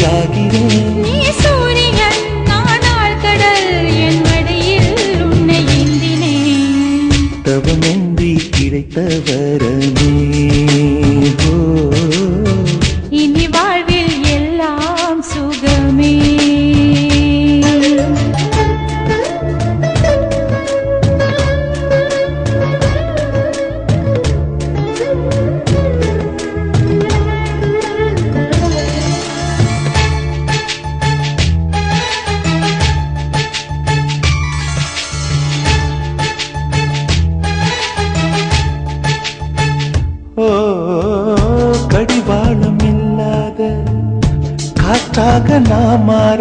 பாடையாகிறேன். நீ சூரியன் நானாள் கடல் என் மடியில் உன்னை ஏந்தினேன். தவமின்றி கிடைத்த வரமே. இனி வாழ்வில் எல்லாம் சுகமே. கடிவாளம் இல்லாத காற்றாக நான் மாற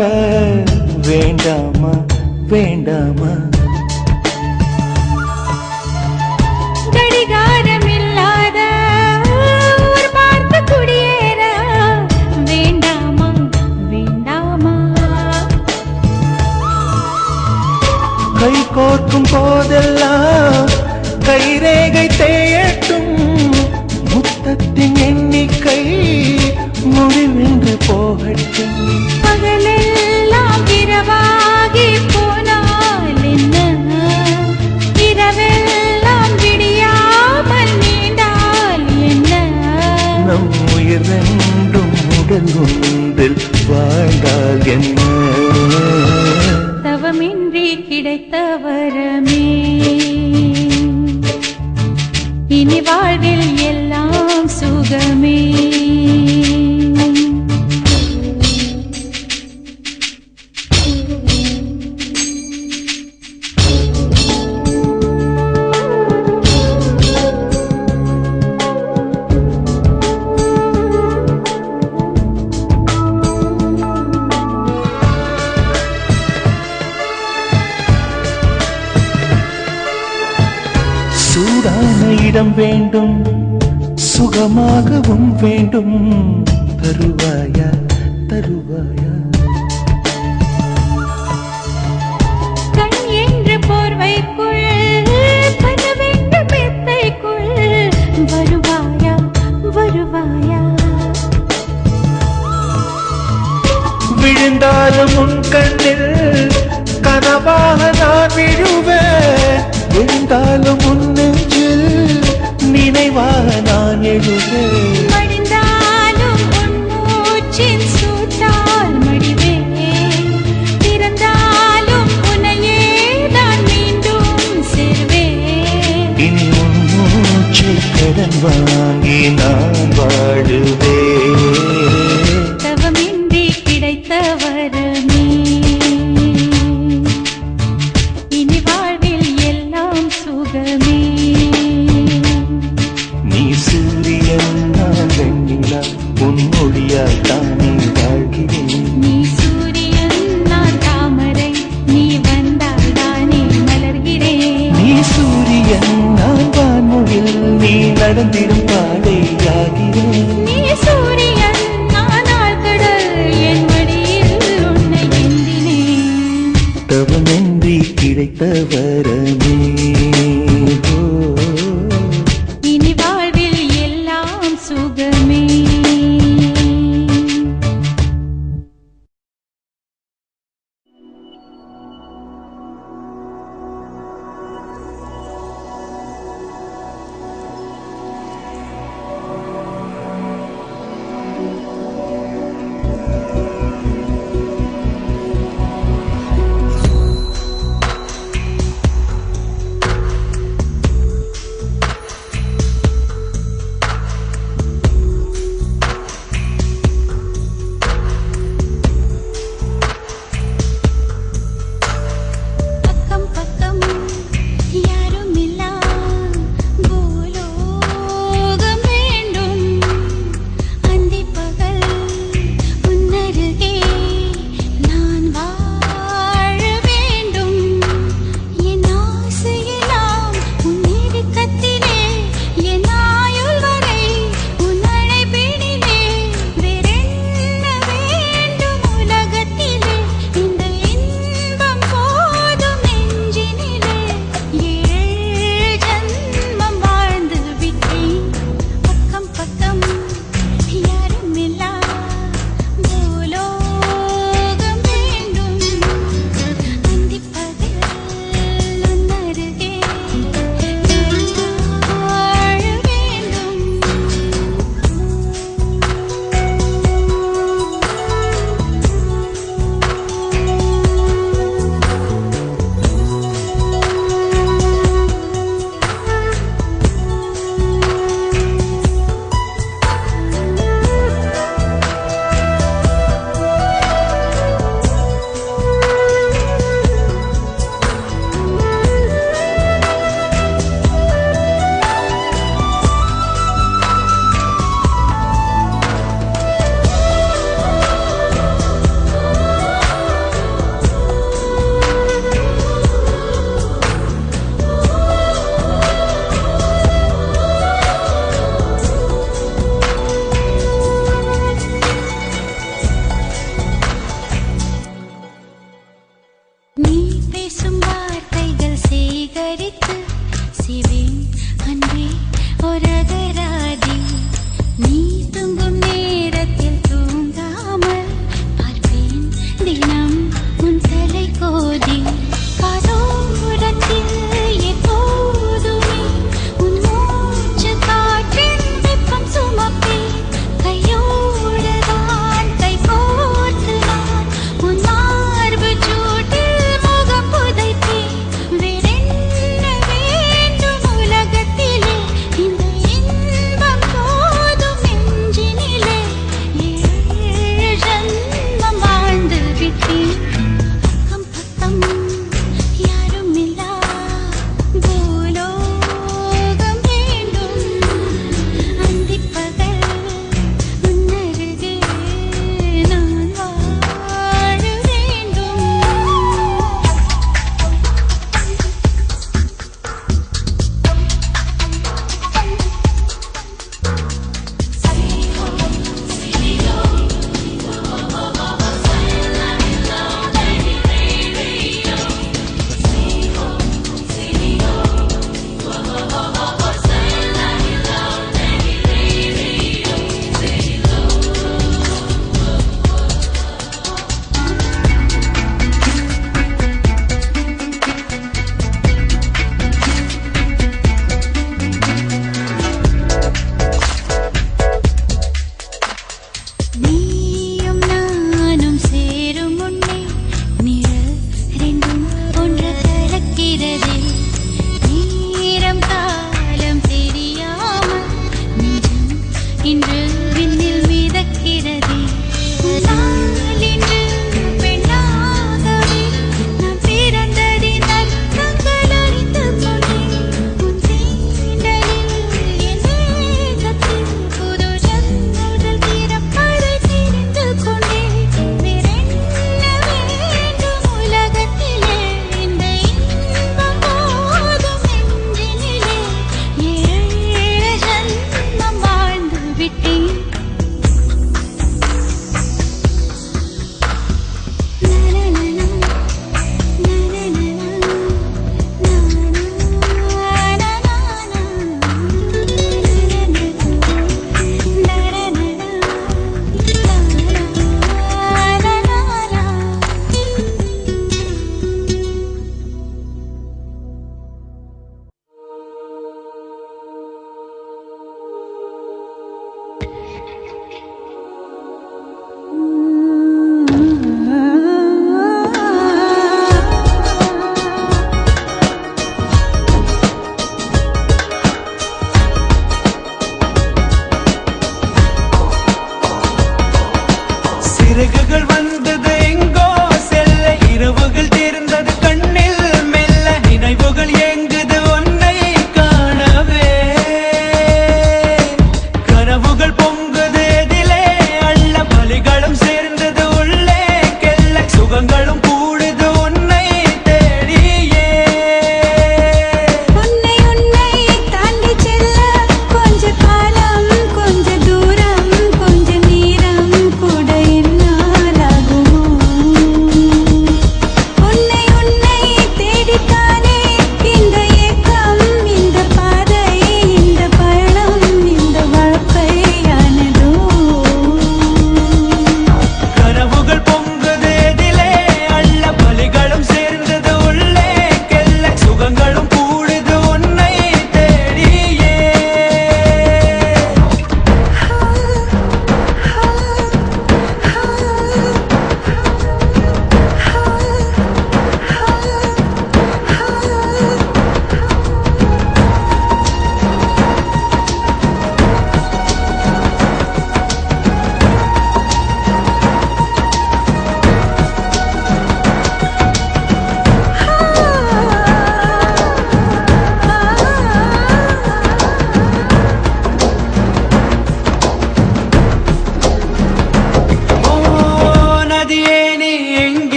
வேண்டாமா வேண்டாமா. கடிகாரம் இல்லாத ஊர் பார்த்து குடியேற வேண்டாமா வேண்டாமா. கை கோர்க்கும் போதெல்லாம் கைரேகை தேயட்டும். முத்தத்தின் எண்ணிக்கை முடிவென்று போகட்டும். பகலெல்லாம் இரவாகி போனால் என்ன, இரவெல்லாம் விடியாமல் நீண்டால் என்ன. நம் உயிர் ரெண்டும் உடல் ஒன்றில் வாழ்ந்தால் என்ன. தவமின்றி கிடைத்த வரமே. இனி வாழ்வில் எல்லாம் சுகமே. சூடான இடம் வேண்டும், சுகமாகவும் வேண்டும். தருவாயா தருவாயா. கண் என்று போர்வைக்குள் பனவென்று மெத்தைக்குள் வருவாயா வருவாயா. விழுந்தாலும் உன் கண்ணில் கனவாக நான் விழுவேன். விழுந்தாலும் உன் நெஞ்சில் நினைவாக நான் எழுவேன். மடிந்தாலும் உன் மூச்சின் சூட்டால் மடிவேன். பிறந்தாலும் உன்னையே நான் மீண்டும் சேர்வேன். இனி உன் மூச்சை கடன் வாங்கி நான் வாழுவேன். தவமின்றி கிடைத்த வரமே. இனி வாழ்வில் எல்லாம் சுகமே. நீ சூரியன் நான் வெண்ணிலா, உன் மொழியால் தானே வாழ்கிறேன். நீ சூரியன் நான் தாமரை, நீ வந்தால் தானே மலர்கிறேன். நீ சூரியன் நான் வான்மொழில், நீ நடந்திடும் பாடையாகிறேன். நீ சூரியன் நானாள் கடல் என் மடியில் உன்னை ஏந்தினேன். தவமின்றி கிடைத்த வரமே. இனி வாழ்வில் எல்லாம் சுகமே.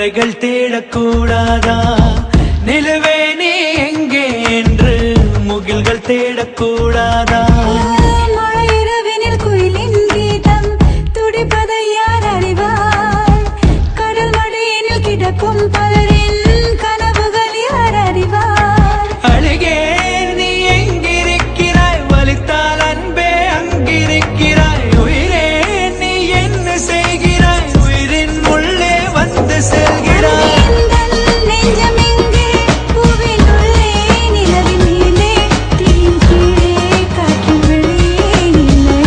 மலைகள் தேடக்கூடாதா நிலவே நீ எங்கே என்று முகில்கள் தேடக்கூடாதா மழையிரவினில் குயிலின் கீதம் துடிப்பதை யார் அறிவார் கடல் மடியினில் கிடக்கும் பலரின் கனவுகள் யார் அறிவார் அழகே நீ எங்கிருக்கிறாய் வலித்தால் அன்பே அங்கிருக்கிறாய் உயிரே நீ என்ன செய்கிறாய் உயிரின் உள்ளே வந்து செல்கிறாய் நெஞ்சம் எங்கே பூவின் உள்ளே நிலவின் மேலே தீயின் கீழே காற்றின் வெளியே இல்லை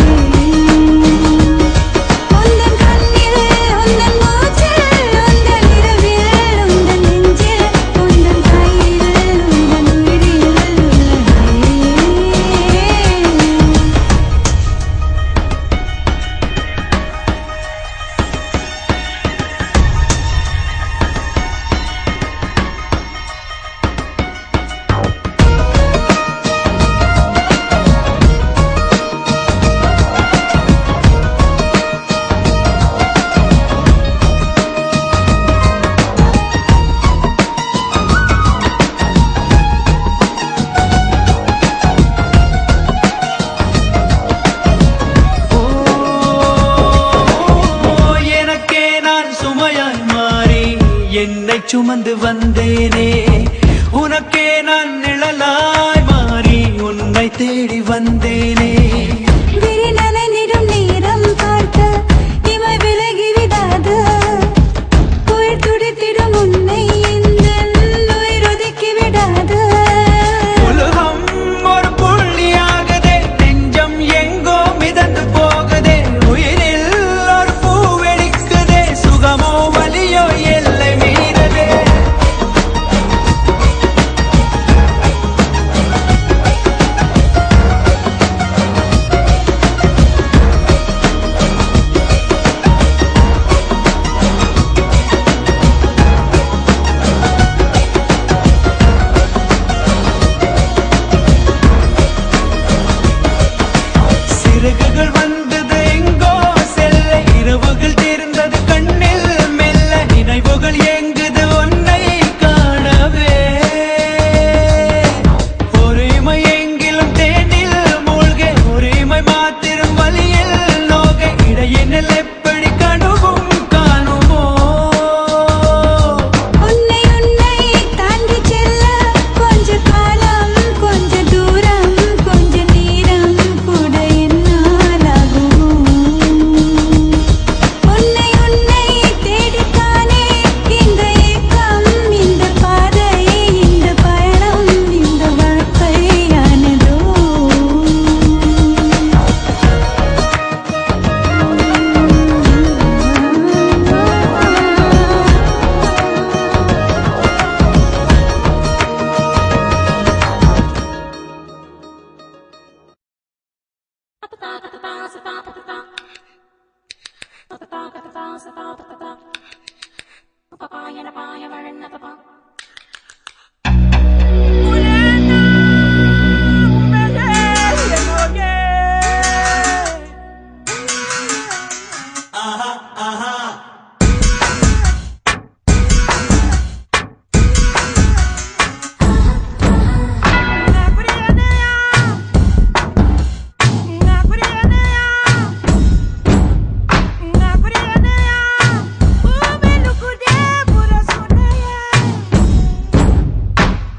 உந்தன் கண்ணில் உந்தன் மூச்சில் உந்தன் இரவில் உந்தன் நெஞ்சில் உந்தன் கையில் உந்தன் உயிரில் எனக்கே நான் சுமையாய் மாறி என்னை சுமந்து வந்தேனே உனக்கே நான் நிழலாய் மாறி உன்னை தேடி வந்தேனே விரிநனைந்திடும் நேரம் பார்த்து இமை விலகி விடாது உயிர் துடித்திடும் உன்னை எந்தன் உயிர் ஒதுக்கி விடாது உலகம் ஒரு புள்ளியாகதே நெஞ்சம் எங்கோ மிதந்து போகுதே உயிரில் ஒரு பூ வெடிக்குதே சுகமோ வலியோ எல்லை மீறதே சிறகுகள் வந்தது எங்கோ செல்ல இரவுகள் தீர்ந்தது கண்ணில் மெல்ல நினைவுகள் எங்குது உன்னை காணவே ஒருமை எங்கிலும் தேனில் மூழ்க ஒருமை மாத்திரம் வழியில் நோக இடையினில் எப்படி கனவும் காணுமோ உன்னை தாண்டி செல்ல கொஞ்ச காலம் கொஞ்ச தூரம் கொஞ்ச நேரம் கூட என்னால் ஆகுமோ உன்னை தேடித்தானே இந்த ஏக்கம் இந்த பாதை இந்த பயணம் இந்த வாழ்க்கையானதோ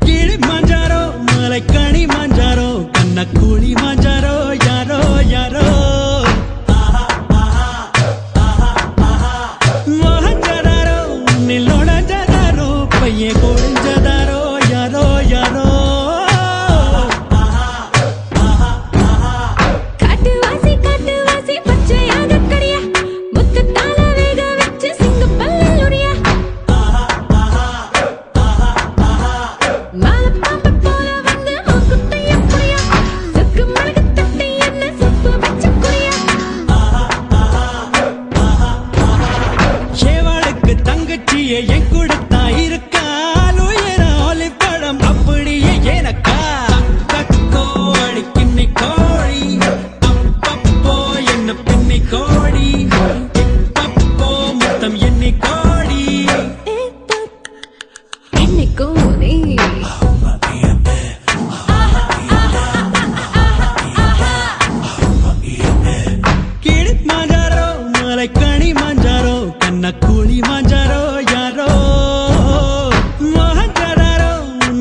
கிளிமஞ்சாரோ மலைக்கணி மஞ்சாரோ கண்ணக்கூலி மஞ்சாரோ யாரோ யாரோ மோகஞ்சதாரோ நில்லோடஞ்சதாரோ பைய கோழிஞ்சதாரோ யாரோ யாரோ காட்டுவாசி பச்சையாக கடியா முத்துத்தால வேக வச்சு சிங்கப்பல்லில் உரியா மாலப்பாம்பு போல வந்து மூக்குத்தைய புரியா சுக்கு மிளகு தட்டி என்ன சுப்பு வச்சு குறியா ஏவாளுக்கு தங்கச்சியை என் கூடத்தான் இருக்கா மாஞ்சாரோ கண்ணக்கூலி மாஞ்சாரோ யாரோ மோகஞ்சதாரோ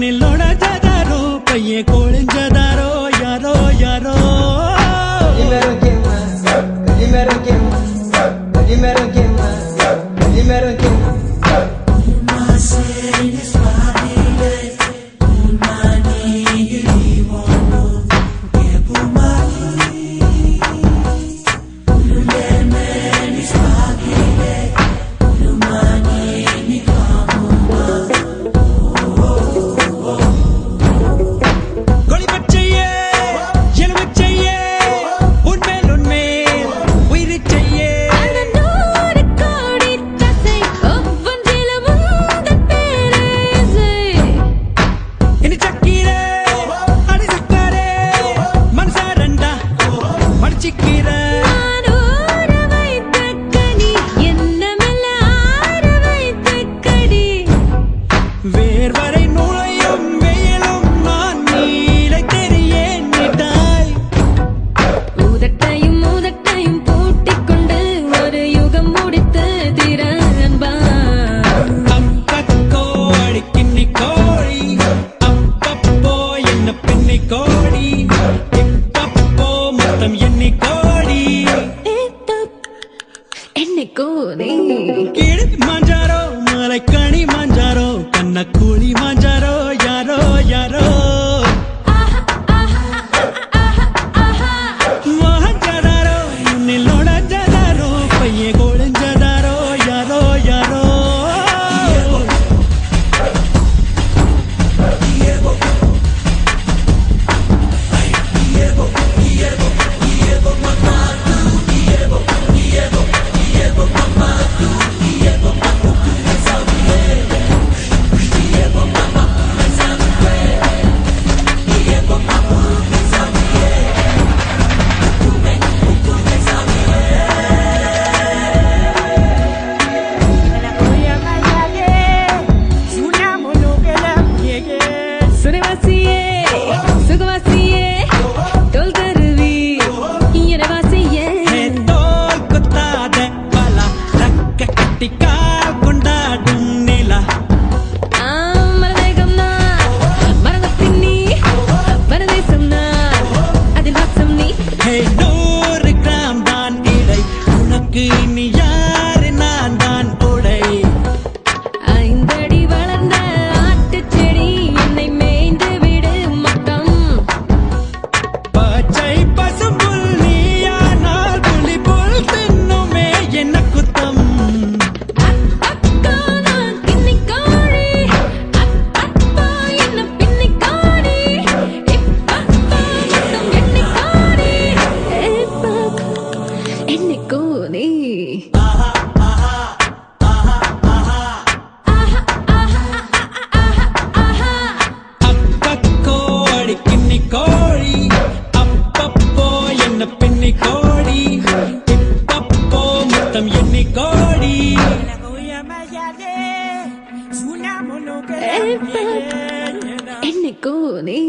நில்லோட ஜதாரோ பையன் கோழிஞ்சதாரோ யாரோ யாரோ கொளிபச்சையே எலுமிச்சையே உன்மேல் உன்மேல் உயிரிச்சையே அடநூறு கோடி தசை ஒவ்வொன்றிலும் உந்தன் பேரேசை இனி சக்கீரே அடி சக்கரே மனசாரண்டா மடிச்சிக்கீரே நான் ஊற வைத்த கனி என்னமெல்லாம் ஆற வைத்த கடி வேர்வரை நுழையும் வெயிலும் நான் நீலை தெரியேன் நீட்டாய் ஊதட்டையும் பூட்டிக் கொண்டு ஒரு யுகம் முடித்து திற அன்பா அப்பக்கோ அடிக்கின்னி கோழி அப்பப்போ என்ன பின்னி கோடி இப்பப்போ மொத்தம் எண்ணி கோடி என்னைக்கோ நீ கிளி மாஞ்சாரோ மலைக்கணி மாஞ்சாரோ கண்ணக்கூலி மாஞ்சாரோ யாரோ யாரோ மோகஞ்சதாரோ நில்லோட ஜதாரோ பையன் கோழிஞ்சதாரோ யாரோ யாரோ சுரவாசியே சுகவாசியே தோல் தருவி இயனவாசியே தோல் குத்தாத பலா ரக்க கட்டி கால் கொண்டாடும் நிலா மரதேகம் நான் மரதத்தின் நீ பரதேசம் நான் அதில் வாசம் நீ 100 கிராம் தான் இடை உனக்கு நீ யாரு நான் தான் உடை 5 அடி வளர்ந்த ஆட்டுச் செடி என்னை மேய்ந்து விடு மொத்தம் பச்சை பசும்புல் நீயானால் புலி புல் தின்னுமே என்ன குத்தம் அக்கா நான் கிண்ணிக் கோழி அப்பப்பா என்ன பின்னிக் கோடி இப்பப்பா மொத்தம் எண்ணிக் கோடி என்னைக்கோ நீ அப்பக்கோ அடிக்கின்னி கோழி அப்பப்போ என்ன பின்னி கோடி இப்பப்போ மொத்தம் எண்ணி கோடி என்னைக்கோ நீ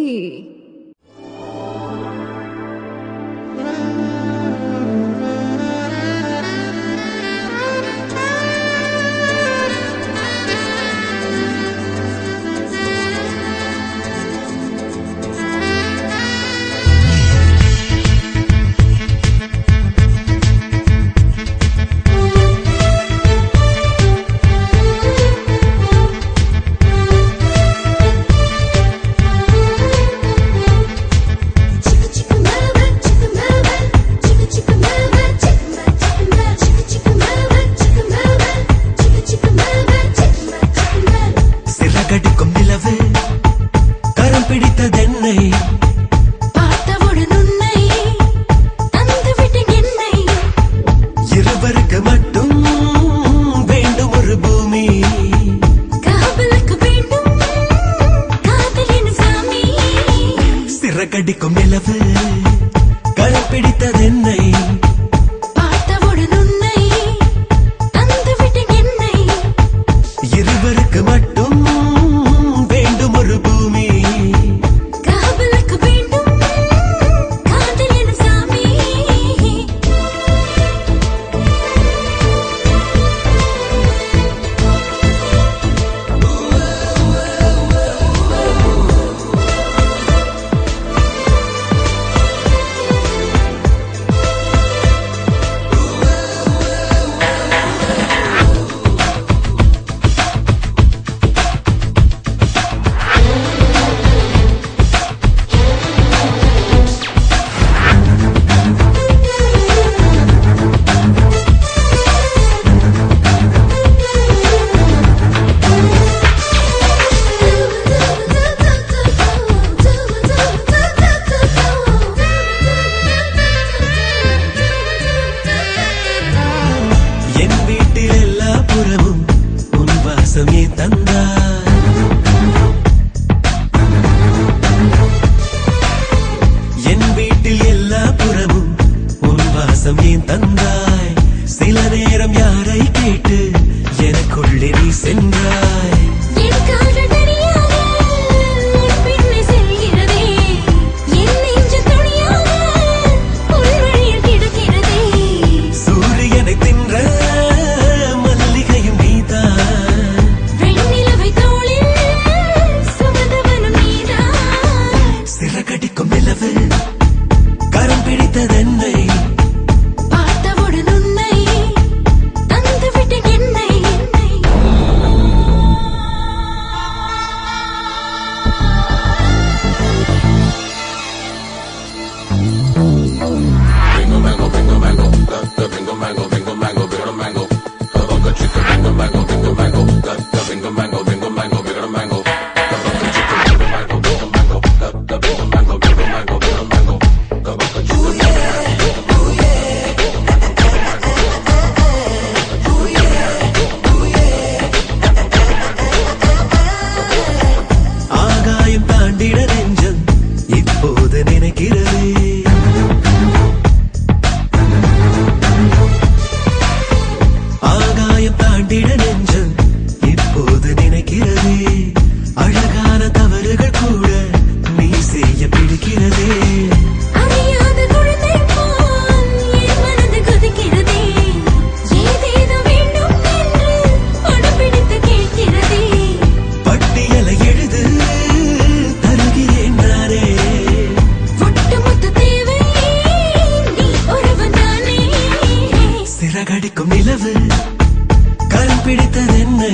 கரம் பிடித்தது என்னை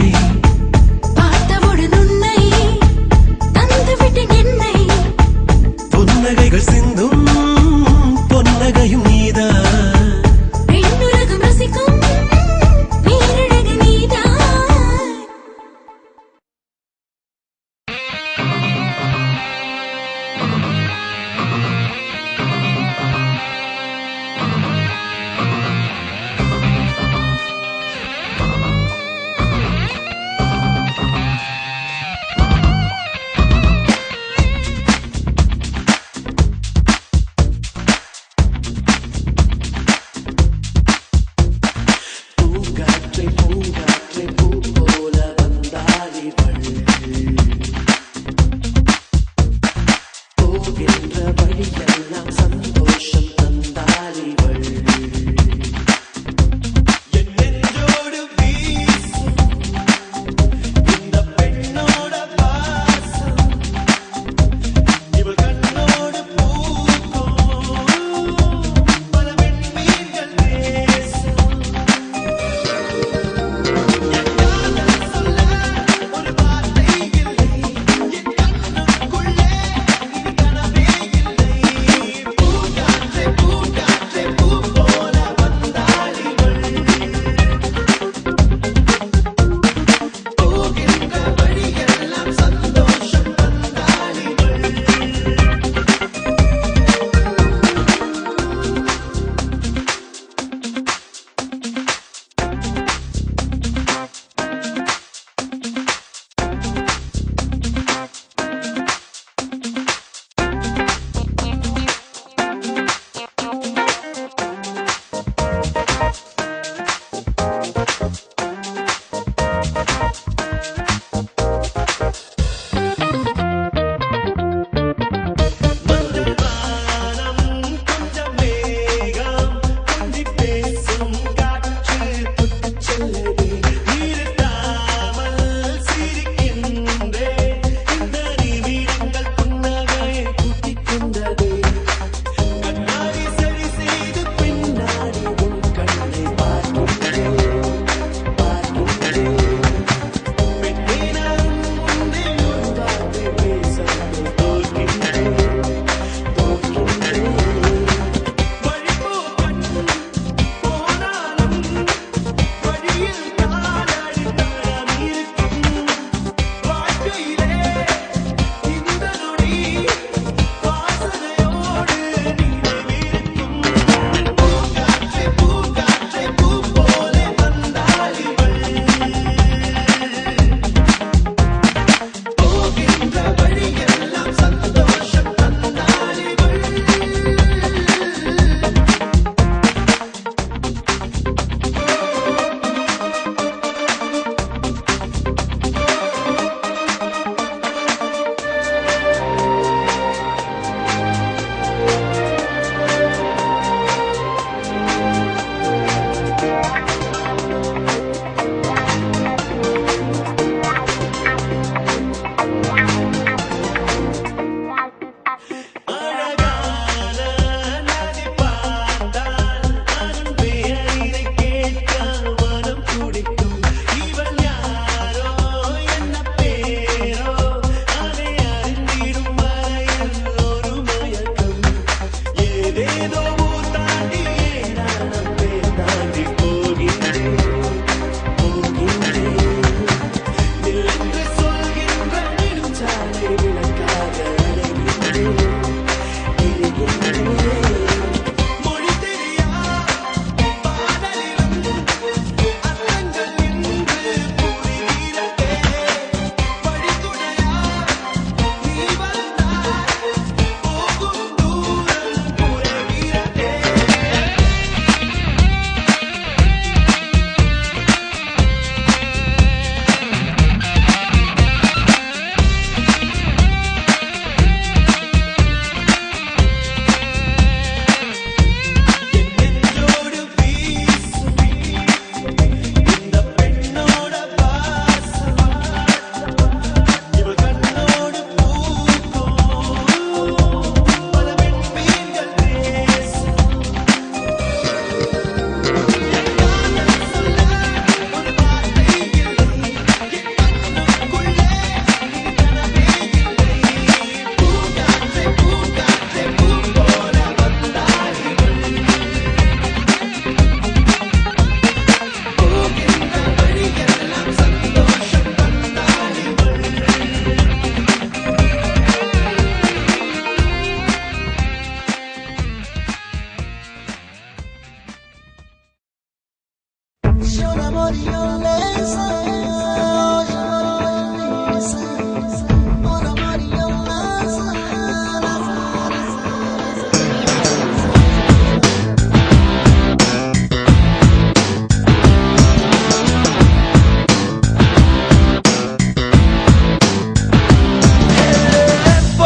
பார்த்தவுடன் உன்னை தந்துவிட்டேன் என்னை புன்னகைகள் சிந்தும் பொன்னகையும் நீதான் பெண்ணுலகம் ரசிக்கும் பேரழகு நீதான் பூங்காற்றை பூங்காற்றை பூ போல வந்தாளிவள் போகின்ற வழியெல்லாம் சந்தோஷம் தந்தாளிவள் என் நெஞ்சோடு வீசும் இந்த பெண்ணோட வாசம் இவள் கண்ணோடு பூக்கும் பல பெண்மீன்கள் பேசும்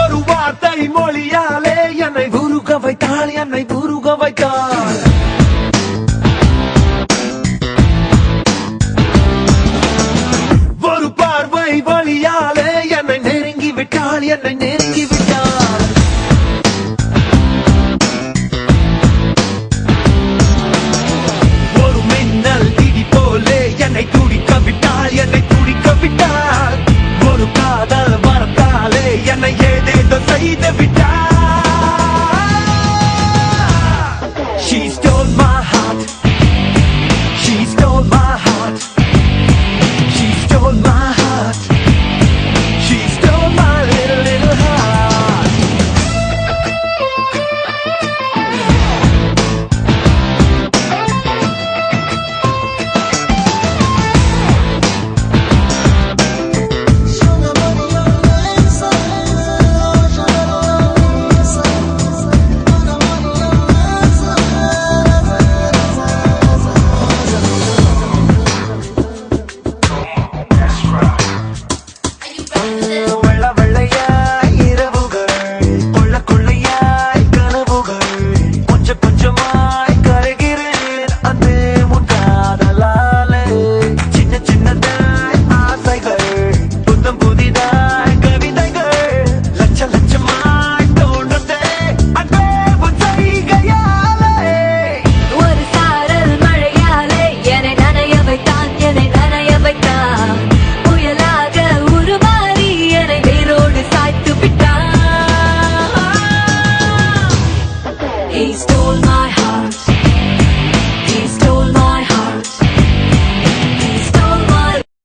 ஒரு வார்த்தை மொழியாலே என்னை உருக வைத்தாள், என்னை உருக வைத்தாள். ஒரு பார்வை வழியாலே என்னை நெருங்கி விட்டாள், என்னை நெருங்கி விட்டாள். ஒரு மின்னல் இடி போலே என்னை துடிக்க விட்டாள், என்னை துடிக்க விட்டாள். ஒரு காதல் வரத்தாலே என்னை ஏதேதோ செய்து விட்டாள். She stole my heart. She stole my heart. She stole my heart. She stole my little heart. வெள்ள வெள்ளையாய் இரவுகள், கொள்ள கொள்ளையாய் கனவுகள். கொஞ்சம் கொஞ்சமாய் கரைகிறேன் அந்த உன் காதலாலே. சின்ன சின்னதாய் ஆசைகள், புத்தம் புதிதாய் கவிதைகள். லட்ச லட்சமாய் தோன்றதே அன்பே உன் செய்கையாலே. ஒரு சாரல் மழையாலே என்னை நனைய வைத்தான், என்னை நனைய வைத்தான். புயலாக உருமாறி என்னை வேரோடு சாய்த்து விட்டான். He stole